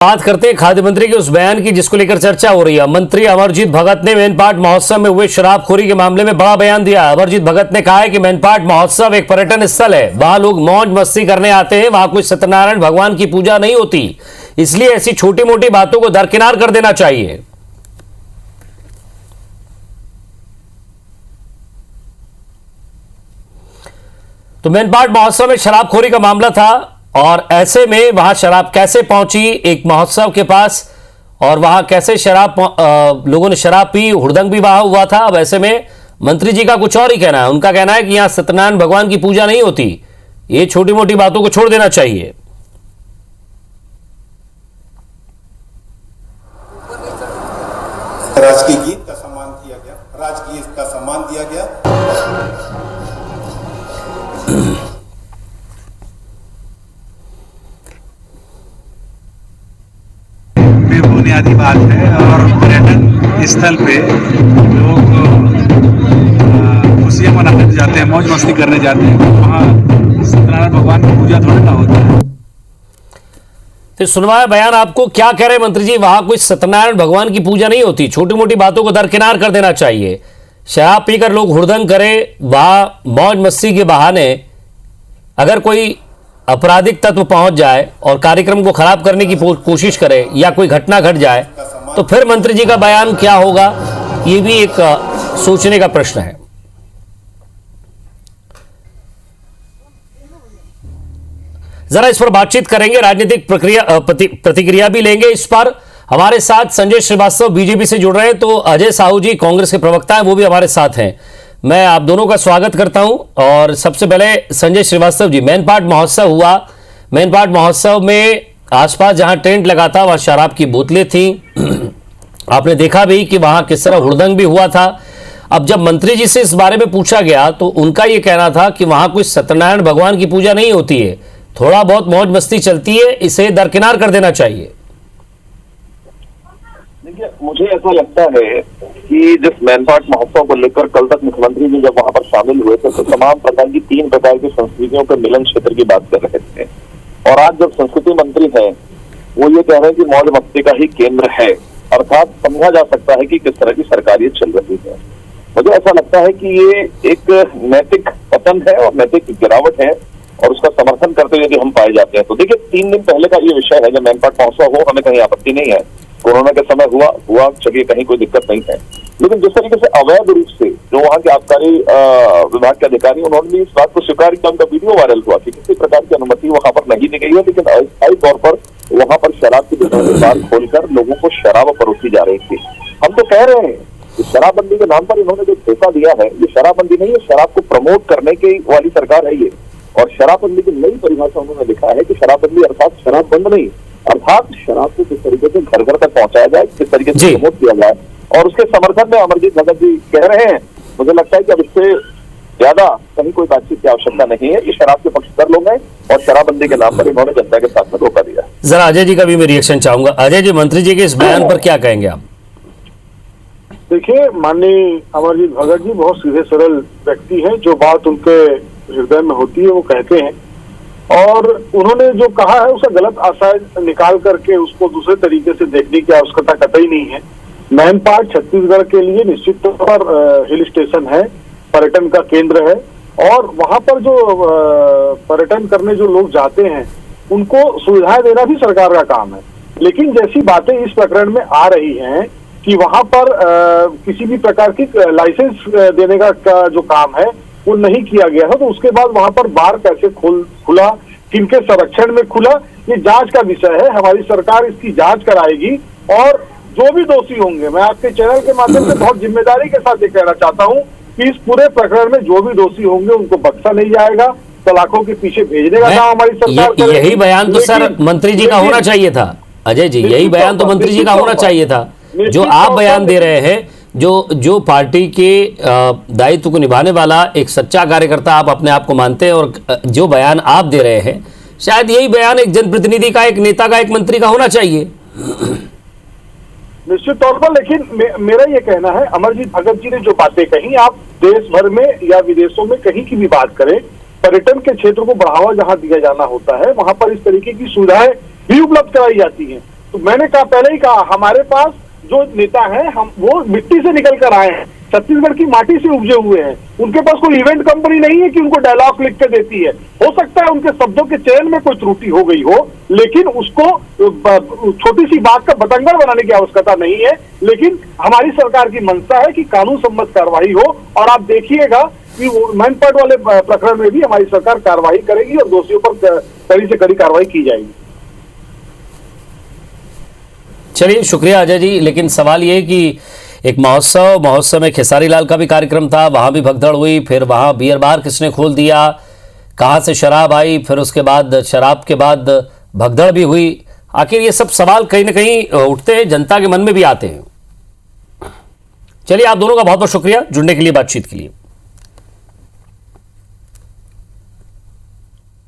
बात करते हैं खाद्य मंत्री के उस बयान की जिसको लेकर चर्चा हो रही है। मंत्री अमरजीत भगत ने मैनपाट महोत्सव में हुए शराबखोरी के मामले में बड़ा बयान दिया। अमरजीत भगत ने कहा है कि मैनपाट महोत्सव एक पर्यटन स्थल है, वहां लोग मौज मस्ती करने आते हैं, वहां कोई सत्यनारायण भगवान की पूजा नहीं होती, इसलिए ऐसी छोटी मोटी बातों को दरकिनार कर देना चाहिए। तो मैनपाट महोत्सव में शराबखोरी का मामला था और ऐसे में वहां शराब कैसे पहुंची एक महोत्सव के पास और वहां कैसे लोगों ने शराब पी, हुड़दंग भी वहां हुआ था। अब ऐसे में मंत्री जी का कुछ और ही कहना है। उनका कहना है कि यहां सत्यनारायण भगवान की पूजा नहीं होती, ये छोटी मोटी बातों को छोड़ देना चाहिए। राजकीय गीत का सम्मान किया गया, राजकीय का सम्मान दिया गया। बुनियादी बात है और पर्यटन स्थल पे लोग खुशियां मनाने जाते हैं, मौज मस्ती करने जाते हैं, वहाँ सत्यनारायण भगवान की पूजा थोड़ी ना होता है। फिर सुनवाया बयान आपको, क्या कह रहे हैं मंत्री जी? वहां कोई सत्यनारायण भगवान की पूजा नहीं होती, छोटी मोटी बातों को दरकिनार कर देना चाहिए। शराब पीकर लोग हुड़दंग करें, वहां मौज मस्ती के बहाने अगर कोई आपराधिक तत्व पहुंच जाए और कार्यक्रम को खराब करने की कोशिश करे या कोई घटना घट जाए तो फिर मंत्री जी का बयान क्या होगा, ये भी एक सोचने का प्रश्न है। जरा इस पर बातचीत करेंगे, राजनीतिक प्रतिक्रिया भी लेंगे इस पर। हमारे साथ संजय श्रीवास्तव बीजेपी से जुड़ रहे हैं, तो अजय साहू जी कांग्रेस के प्रवक्ता हैं, वो भी हमारे साथ हैं। मैं आप दोनों का स्वागत करता हूं। और सबसे पहले संजय श्रीवास्तव जी, मैनपाट महोत्सव हुआ, मैनपाट महोत्सव में आसपास जहां टेंट लगा था वहां शराब की बोतलें थी, आपने देखा भी कि वहां किस तरह हुड़दंग भी हुआ था। अब जब मंत्री जी से इस बारे में पूछा गया तो उनका यह कहना था कि वहां कोई सत्यनारायण भगवान की पूजा नहीं होती है, थोड़ा बहुत मौज मस्ती चलती है, इसे दरकिनार कर देना चाहिए। देखिए, मुझे ऐसा लगता है कि जिस मैनपाट महोत्सव को लेकर कल तक मुख्यमंत्री जी जब वहां पर शामिल हुए थे तो तमाम प्रकार की 3 प्रकार की संस्कृतियों के मिलन क्षेत्र की बात कर रहे थे, और आज जब संस्कृति मंत्री हैं वो ये कह रहे हैं कि मौज मस्ती का ही केंद्र है, अर्थात समझा जा सकता है कि किस तरह की सरकारियत चल रही है। मुझे ऐसा लगता है कि ये एक नैतिक पतन है और नैतिक गिरावट है और उसका समर्थन करते हुए यदि हम पाए जाते हैं तो देखिए 3 दिन पहले का ये विषय है। जब मैनपाट महोत्सव हो हमें कहीं आपत्ति नहीं है, कोरोना के समय हुआ चलिए, कहीं कोई दिक्कत नहीं है, लेकिन जिस तरीके से अवैध रूप से जो वहाँ के आबकारी विभाग के अधिकारी उन्होंने भी इस बात को स्वीकार किया, उनका वीडियो वायरल हुआ कि किसी प्रकार की अनुमति वहां पर नहीं दी गई है, लेकिन अस्थायी तौर पर वहां पर शराब की दुकान खोलकर लोगों को शराब परोसी जा रही थी। हम तो कह रहे हैं कि शराबबंदी के नाम पर इन्होंने जो धोखा दिया है, ये शराबबंदी नहीं है, शराब को प्रमोट करने की वाली सरकार है ये। और शराबबंदी की नई परिभाषा उन्होंने लिखा है कि शराबबंदी अर्थात शराब बंद नहीं, अर्थात शराब को किस तरीके से घर घर तक पहुंचाया जाए, किस तरीके से प्रमोट किया जाए, और उसके समर्थन में अमरजीत भगत जी कह रहे हैं। मुझे लगता है कि अब इससे ज्यादा कहीं कोई बातचीत की आवश्यकता नहीं है। ये शराब के पक्षधर लोग हैं और शराबबंदी के नाम पर इन्होंने जनता के साथ में धोखा दिया। जरा अजय जी का भी मैं रिएक्शन चाहूंगा। अजय जी, मंत्री जी के इस बयान पर क्या कहेंगे आप? देखिए, माननीय अमरजीत भगत जी बहुत सीधे सरल व्यक्ति हैं, जो बात उनके हृदय में होती है वो कहते हैं, और उन्होंने जो कहा है उसका गलत आशय निकाल करके उसको दूसरे तरीके से देखने की आवश्यकता कतई नहीं है। मैनपाट छत्तीसगढ़ के लिए निश्चित तौर पर हिल स्टेशन है, पर्यटन का केंद्र है, और वहां पर जो पर्यटन करने जो लोग जाते हैं उनको सुविधाएं देना भी सरकार का काम है। लेकिन जैसी बातें इस प्रकरण में आ रही हैं कि वहां पर किसी भी प्रकार की लाइसेंस देने का जो काम है वो नहीं किया गया है, तो उसके बाद वहां पर बार कैसे खुला, किनके संरक्षण में खुला, ये जांच का विषय है। हमारी सरकार इसकी जांच कराएगी और जो भी दोषी होंगे, मैं आपके चैनल के माध्यम से बहुत जिम्मेदारी के साथ ये कहना चाहता हूँ कि इस पूरे प्रकरण में जो भी दोषी होंगे उनको बख्शा नहीं जाएगा, सलाखों के पीछे भेजने का काम हमारी सरकार यही बयान तो सर मंत्री जी का होना चाहिए था। अजय जी, यही बयान तो मंत्री जी का होना चाहिए था जो आप बयान दे रहे हैं। जो पार्टी के दायित्व को निभाने वाला एक सच्चा कार्यकर्ता आप अपने आप को मानते हैं, और जो बयान आप दे रहे हैं शायद यही बयान एक जनप्रतिनिधि का, एक नेता का, एक मंत्री का होना चाहिए निश्चित तौर पर। लेकिन मेरा ये कहना है, अमरजीत भगत जी ने जो बातें कही, आप देश भर में या विदेशों में कहीं की भी बात करें, पर्यटन के क्षेत्र को बढ़ावा जहां दिया जाना होता है वहां पर इस तरीके की सुविधाएं भी उपलब्ध कराई जाती हैं। तो मैंने कहा, पहले ही कहा, हमारे पास जो नेता हैं हम वो मिट्टी से निकल कर आए हैं, छत्तीसगढ़ की माटी से उपजे हुए हैं। उनके पास कोई इवेंट कंपनी नहीं है कि उनको डायलॉग लिख के देती है। हो सकता है उनके शब्दों के चयन में कोई त्रुटि हो गई हो, लेकिन उसको छोटी सी बात का बतंगड़ बनाने की आवश्यकता नहीं है। लेकिन हमारी सरकार की मंशा है कि कानून सम्मत कार्रवाई हो, और आप देखिएगा कि मैनपाट वाले प्रकरण में भी हमारी सरकार कार्रवाई करेगी और दोषियों पर कड़ी से कड़ी कार्रवाई की जाएगी। चलिए, शुक्रिया अजय जी। लेकिन सवाल ये कि एक महोत्सव में खेसारी लाल का भी कार्यक्रम था, वहां भी भगदड़ हुई, फिर वहां बियर बार किसने खोल दिया, कहां से शराब आई, फिर उसके बाद शराब के बाद भगदड़ भी हुई। आखिर ये सब सवाल कहीं ना कहीं उठते हैं, जनता के मन में भी आते हैं। चलिए, आप दोनों का बहुत बहुत शुक्रिया जुड़ने के लिए, बातचीत के लिए।